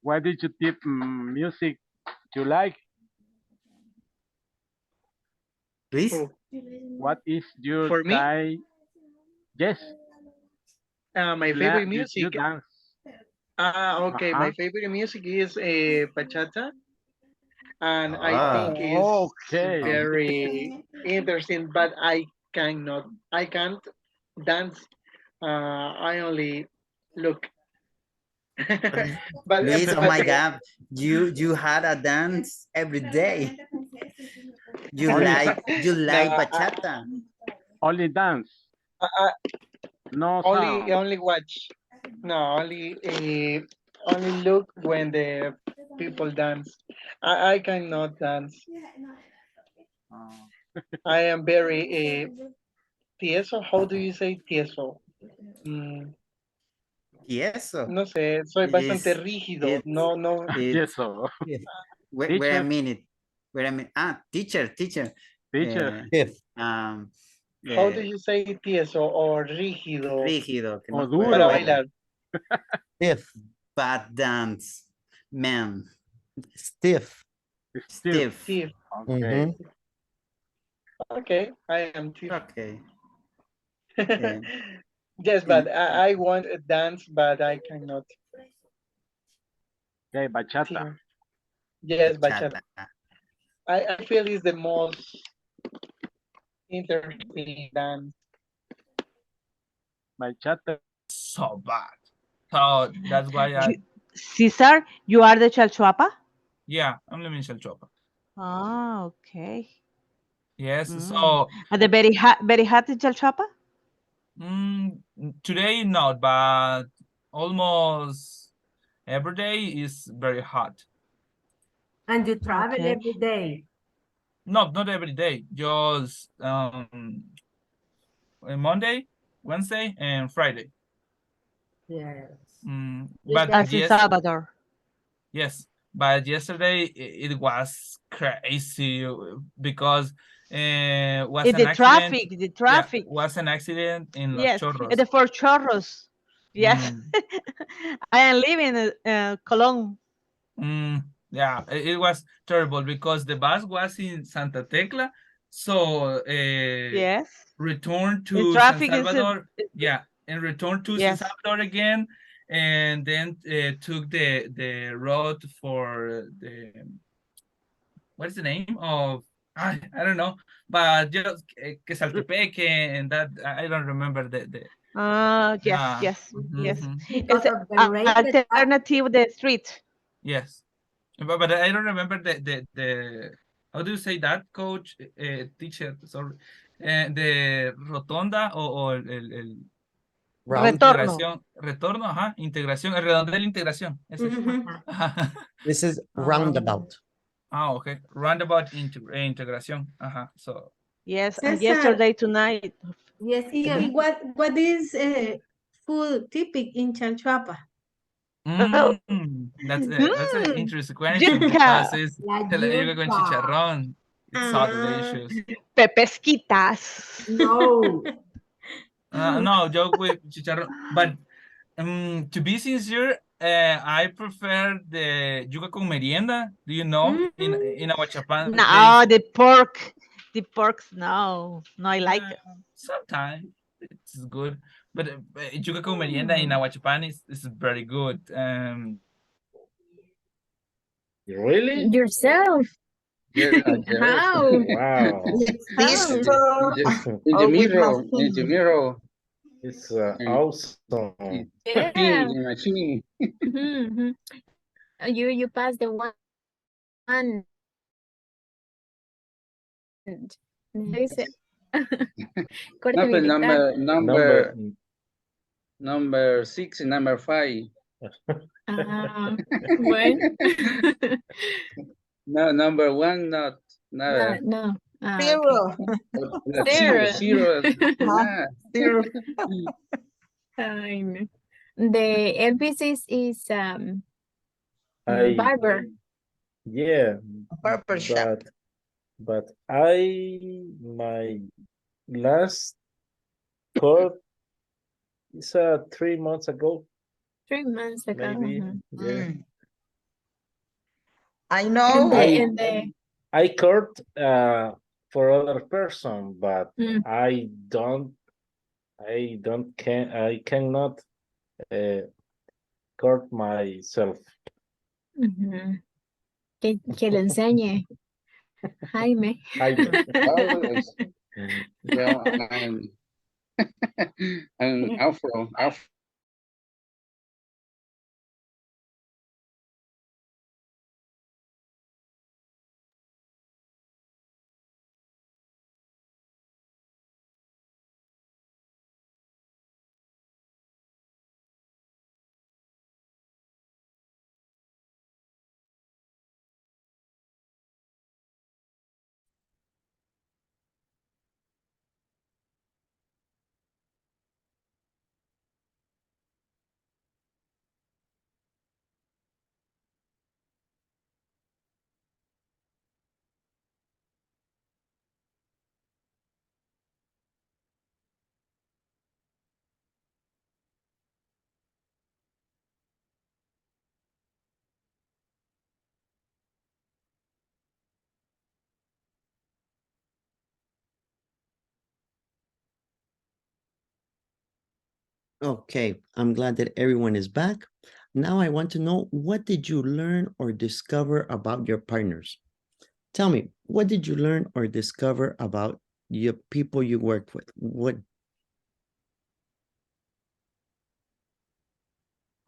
[SPEAKER 15] Why did you tip music you like?
[SPEAKER 16] Please.
[SPEAKER 15] What is your
[SPEAKER 14] For me?
[SPEAKER 15] style? Yes.
[SPEAKER 14] My favorite
[SPEAKER 15] You
[SPEAKER 14] music.
[SPEAKER 15] dance.
[SPEAKER 14] Okay. My favorite music is bachata, and I think it's
[SPEAKER 15] Okay.
[SPEAKER 14] very interesting. But I can't dance. I only look. but
[SPEAKER 16] Luis, oh
[SPEAKER 14] but
[SPEAKER 16] my God, you had a dance every day. You like
[SPEAKER 14] No,
[SPEAKER 16] bachata.
[SPEAKER 15] Only dance. No sound.
[SPEAKER 14] only watch. No, only look when the people dance. I cannot dance. I am very tieso. How do you say tieso?
[SPEAKER 16] Tieso.
[SPEAKER 14] No sé, soy bastante rígido. No.
[SPEAKER 15] Yeso.
[SPEAKER 16] Wait a minute. Wait a minute. Teacher.
[SPEAKER 15] Teacher.
[SPEAKER 14] How do you say tieso or rígido?
[SPEAKER 16] Rígido. Que
[SPEAKER 15] O
[SPEAKER 16] no
[SPEAKER 15] duro.
[SPEAKER 14] Para bailar.
[SPEAKER 1] Stiff.
[SPEAKER 16] Bad dance. Man.
[SPEAKER 1] Stiff.
[SPEAKER 16] Stiff.
[SPEAKER 15] Okay.
[SPEAKER 14] Okay, I am too.
[SPEAKER 16] Okay.
[SPEAKER 14] Yes, but I want a dance, but I cannot.
[SPEAKER 15] Okay, bachata.
[SPEAKER 14] Yes, bachata. I feel it's the most interesting dance.
[SPEAKER 15] Bachata.
[SPEAKER 2] So bad. So that's why
[SPEAKER 20] Cesar, you are the Chalchuapa?
[SPEAKER 2] yeah, I'm living in Chalchuapa.
[SPEAKER 20] Ah, okay.
[SPEAKER 2] Yes, so
[SPEAKER 20] Are they very hot in Chalchuapa?
[SPEAKER 2] Today not, but almost every day is very hot.
[SPEAKER 21] And you travel every day?
[SPEAKER 2] No, not every day. Just Monday, Wednesday, and Friday.
[SPEAKER 21] Yes.
[SPEAKER 2] But
[SPEAKER 20] As in Salvador.
[SPEAKER 2] Yes, but yesterday it was crazy because was an accident.
[SPEAKER 20] The traffic.
[SPEAKER 2] Yeah, was an accident in Los
[SPEAKER 20] Yes,
[SPEAKER 2] Chorros.
[SPEAKER 20] the Four Chorros. Yes. I am living in Colón.
[SPEAKER 2] Yeah, it was terrible because the bus was in Santa Tecla, so
[SPEAKER 20] yes,
[SPEAKER 2] return
[SPEAKER 20] the
[SPEAKER 2] to
[SPEAKER 20] traffic
[SPEAKER 2] San Salvador. And return to San
[SPEAKER 20] Yes.
[SPEAKER 2] Salvador again, and then took the road for the what is the name of I don't know, but just Quesaltepeque and that I don't remember the
[SPEAKER 20] Yes.
[SPEAKER 21] Because
[SPEAKER 20] It's
[SPEAKER 21] of the rain that
[SPEAKER 20] alternative the street.
[SPEAKER 2] Yes, but I don't remember the how do you say that, coach, teacher, sorry, the rotonda o el retorno, ajá, integración, el redondel de integración. Ese es.
[SPEAKER 1] This is roundabout.
[SPEAKER 2] Okay, roundabout integración, ajá, so.
[SPEAKER 20] Yes,
[SPEAKER 3] Cesar,
[SPEAKER 20] and yesterday tonight.
[SPEAKER 3] Yes, Ian, what is food typical in Chalchuapa?
[SPEAKER 2] That's an interesting question because it's yuca con chicharrón. It's so delicious.
[SPEAKER 20] Pepesquitas.
[SPEAKER 21] No.
[SPEAKER 2] No, joke with chicharrón. But to be sincere, I prefer the yuca con merienda. Do you know? In Aguachapan.
[SPEAKER 20] No, the pork. The porks, no, I like it.
[SPEAKER 2] Sometimes it's good, but yuca con merienda in Aguachapan is very good.
[SPEAKER 17] Really?
[SPEAKER 9] Yourself.
[SPEAKER 3] How?
[SPEAKER 17] Wow.
[SPEAKER 19] With this
[SPEAKER 3] How?
[SPEAKER 19] store
[SPEAKER 15] In the
[SPEAKER 19] or with
[SPEAKER 15] mirror, in the
[SPEAKER 19] machine?
[SPEAKER 15] mirror.
[SPEAKER 17] It's
[SPEAKER 15] And
[SPEAKER 17] awesome.
[SPEAKER 3] Yeah.
[SPEAKER 15] in machine.
[SPEAKER 3] Mhm. You pass the one. Dice, corte
[SPEAKER 15] Number,
[SPEAKER 3] militar.
[SPEAKER 15] number 6 and number 5.
[SPEAKER 3] Ah, bueno.
[SPEAKER 15] No, number 1, not
[SPEAKER 3] No,
[SPEAKER 15] nada.
[SPEAKER 3] no. Ah,
[SPEAKER 19] Zero.
[SPEAKER 15] La
[SPEAKER 3] Zero.
[SPEAKER 15] zero. Nada.
[SPEAKER 19] Zero.
[SPEAKER 3] Ay, no. The Elvis is
[SPEAKER 17] I
[SPEAKER 3] barber.
[SPEAKER 17] yeah,
[SPEAKER 19] Barber shop.
[SPEAKER 17] but my last court is 3 months ago,
[SPEAKER 3] 3 months ago.
[SPEAKER 17] maybe.
[SPEAKER 3] Mhm.
[SPEAKER 17] Yeah.
[SPEAKER 19] I
[SPEAKER 3] And
[SPEAKER 19] know.
[SPEAKER 17] I court for other person, but
[SPEAKER 3] Mm.
[SPEAKER 17] I cannot court myself.
[SPEAKER 3] Ujú. Que le enseñe, Jaime.
[SPEAKER 15] Always. Well, I'm Afro.
[SPEAKER 1] Okay, I'm glad that everyone is back. Now I want to know, what did you learn or discover about your partners? Tell me, what did you learn or discover about your people you worked with? What?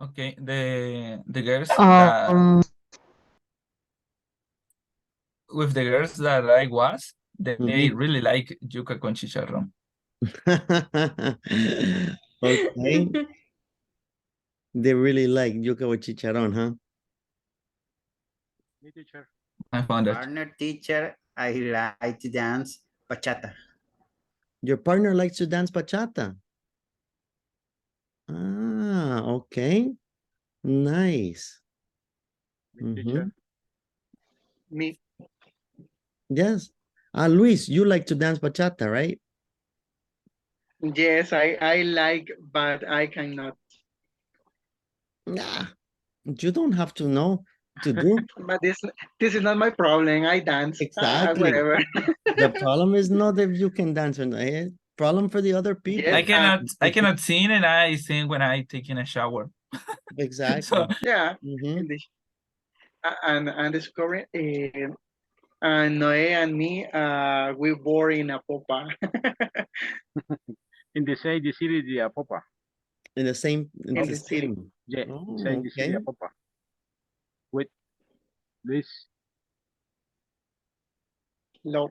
[SPEAKER 2] Okay, the girls that with the girls that I was, they really like yuca con chicharrón.
[SPEAKER 1] Okay. They really like yuca with chicharrón, huh?
[SPEAKER 15] Me, teacher.
[SPEAKER 2] I found it.
[SPEAKER 16] Partner teacher, I like to dance bachata.
[SPEAKER 1] Your partner likes to dance bachata. Ah, okay. Nice.
[SPEAKER 15] Teacher. Me.
[SPEAKER 1] Yes. Luis, you like to dance bachata, right?
[SPEAKER 14] Yes, I like, but I cannot.
[SPEAKER 1] Nah, you don't have to know to do.
[SPEAKER 14] But this is not my problem. I dance.
[SPEAKER 1] Exactly.
[SPEAKER 14] Whatever.
[SPEAKER 1] The problem is not if you can dance or not. Problem for the other people.
[SPEAKER 14] Yes,
[SPEAKER 2] I cannot sing, and I sing when I taking a shower.
[SPEAKER 1] Exactly.
[SPEAKER 2] So,
[SPEAKER 14] yeah. And discovering and Noé and me, we born in a popa.
[SPEAKER 15] In the city, the Popa.
[SPEAKER 1] In the same
[SPEAKER 14] In the
[SPEAKER 1] city.
[SPEAKER 15] Yeah,
[SPEAKER 1] Oh,
[SPEAKER 15] the city,
[SPEAKER 1] okay.
[SPEAKER 15] Popa. With this.
[SPEAKER 14] No.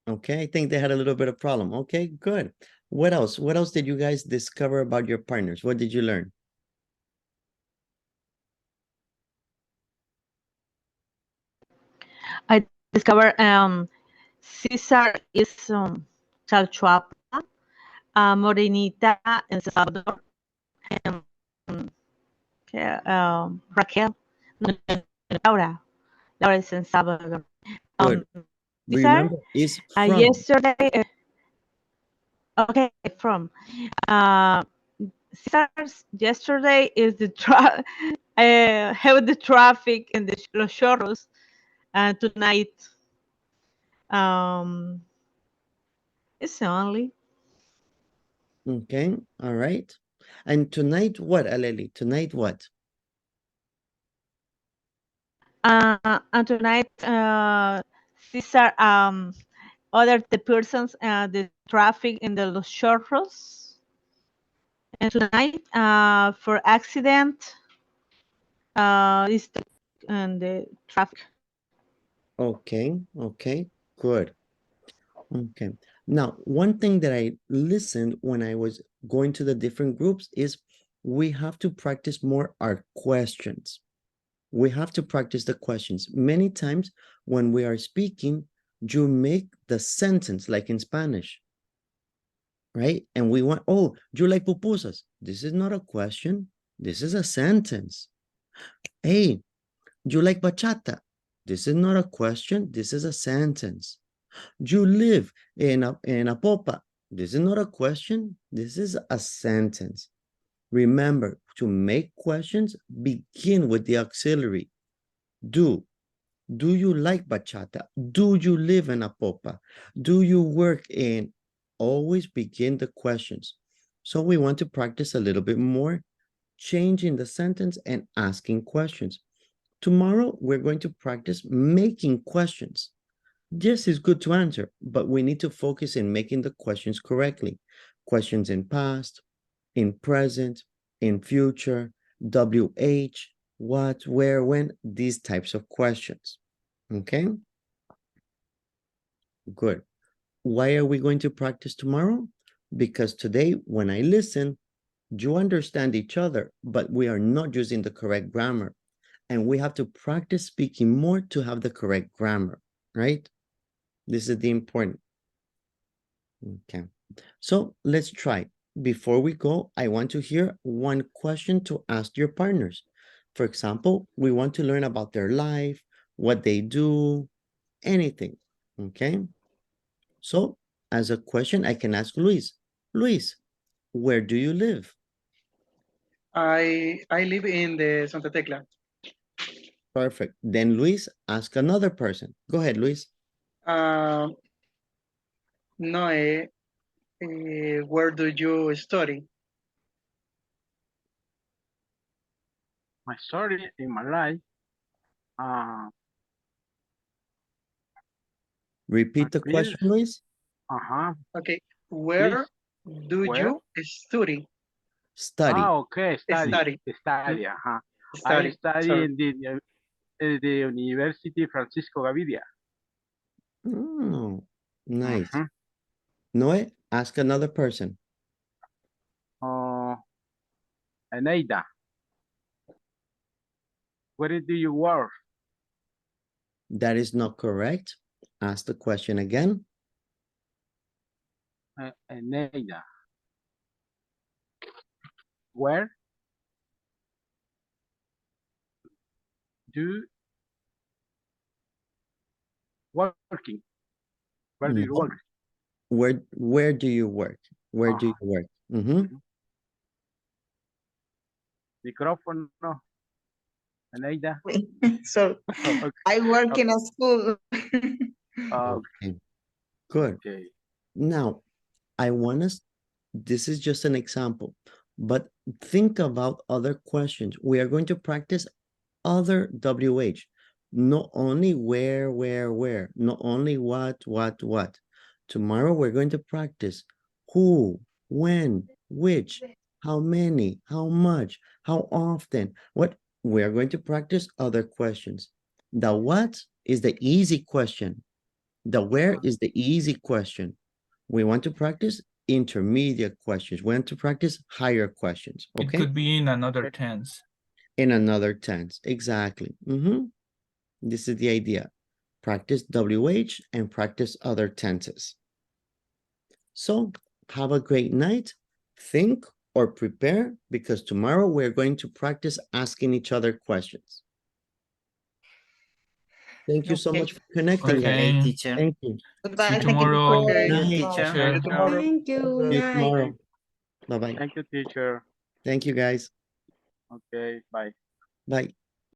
[SPEAKER 1] Okay, I think they had a little bit of problem. Okay, good. What else? What else did you guys discover about your partners? What did you learn?
[SPEAKER 20] I discovered Cesar is Chalchuapa, Morenita in Salvador, and Raquel, Laura is in Salvador.
[SPEAKER 1] Good.
[SPEAKER 20] Cesar,
[SPEAKER 1] Remember, is from.
[SPEAKER 20] yesterday, okay, from. Cesar, yesterday is the have the traffic in the Los Chorros, tonight. It's only.
[SPEAKER 1] Okay, all right. And tonight, what, Aleli? Tonight, what?
[SPEAKER 20] And tonight, these are other the persons, the traffic in the Los Chorros. And tonight, for accident, is the traffic.
[SPEAKER 1] Okay, okay, good. Okay. Now, one thing that I listened when I was going to the different groups is we have to practice more our questions. We have to practice the questions. Many times when we are speaking, you make the sentence like in Spanish, right? And we want, oh, you like pupusas? This is not a question. This is a sentence. Hey, you like bachata? This is not a question. This is a sentence. You live in a popa. This is not a question. This is a sentence. Remember, to make questions, begin with the auxiliary. Do you like bachata? Do you live in a popa? Do you work in? Always begin the questions. So we want to practice a little bit more, changing the sentence and asking questions. Tomorrow, we're going to practice making questions. Yes, it's good to answer, but we need to focus in making the questions correctly. Questions in past, in present, in future, WH, what, where, when, these types of questions. Okay? Good. Why are we going to practice tomorrow? Because today, when I listen, you understand each other, but we are not using the correct grammar. And we have to practice speaking more to have the correct grammar, right? This is the important. Okay. So let's try. Before we go, I want to hear one question to ask your partners. For example, we want to learn about their life, what they do, anything. Okay. So as a question, I can ask Luis. Luis, where do you live?
[SPEAKER 14] I live in the Santa Tecla.
[SPEAKER 1] Perfect. Then Luis, ask another person. Go ahead, Luis.
[SPEAKER 14] Noe, where do you study?
[SPEAKER 15] My story in my life.
[SPEAKER 1] Repeat the question, Luis.
[SPEAKER 14] Okay. Where do you study?
[SPEAKER 1] Study.
[SPEAKER 15] Okay. Study.
[SPEAKER 14] Study.
[SPEAKER 15] I study in the University Francisco Gavidia.
[SPEAKER 1] Oh, nice. Noe, ask another person.
[SPEAKER 15] Eneida, where do you work?
[SPEAKER 1] That is not correct. Ask the question again.
[SPEAKER 15] Eneida, where do working? Where do you work?
[SPEAKER 1] Where do you work? Where do you work?
[SPEAKER 15] Micrófono. Eneida.
[SPEAKER 19] So I work in a school.
[SPEAKER 1] Okay. Good.
[SPEAKER 15] Okay.
[SPEAKER 1] Now, I want us, this is just an example, but think about other questions. We are going to practice other WH, not only where, not only what. Tomorrow, we're going to practice who, when, which, how many, how much, how often, what. We are going to practice other questions. The what is the easy question. The where is the easy question. We want to practice intermediate questions. We want to practice higher questions. Okay.
[SPEAKER 2] It could be in another tense.
[SPEAKER 1] In another tense. Exactly. This is the idea. Practice WH and practice other tenses. So have a great night. Think or prepare, because tomorrow we're going to practice asking each other questions. Thank you so much for connecting.
[SPEAKER 2] Okay,
[SPEAKER 16] teacher.
[SPEAKER 1] Thank you.
[SPEAKER 19] Goodbye.
[SPEAKER 2] See you tomorrow.
[SPEAKER 16] Teacher.
[SPEAKER 14] See you tomorrow.
[SPEAKER 3] Thank you.
[SPEAKER 1] See you
[SPEAKER 3] Night.
[SPEAKER 1] tomorrow. Bye-bye.
[SPEAKER 15] Thank you, teacher.
[SPEAKER 1] Thank you, guys.
[SPEAKER 15] Okay, bye.
[SPEAKER 1] Bye.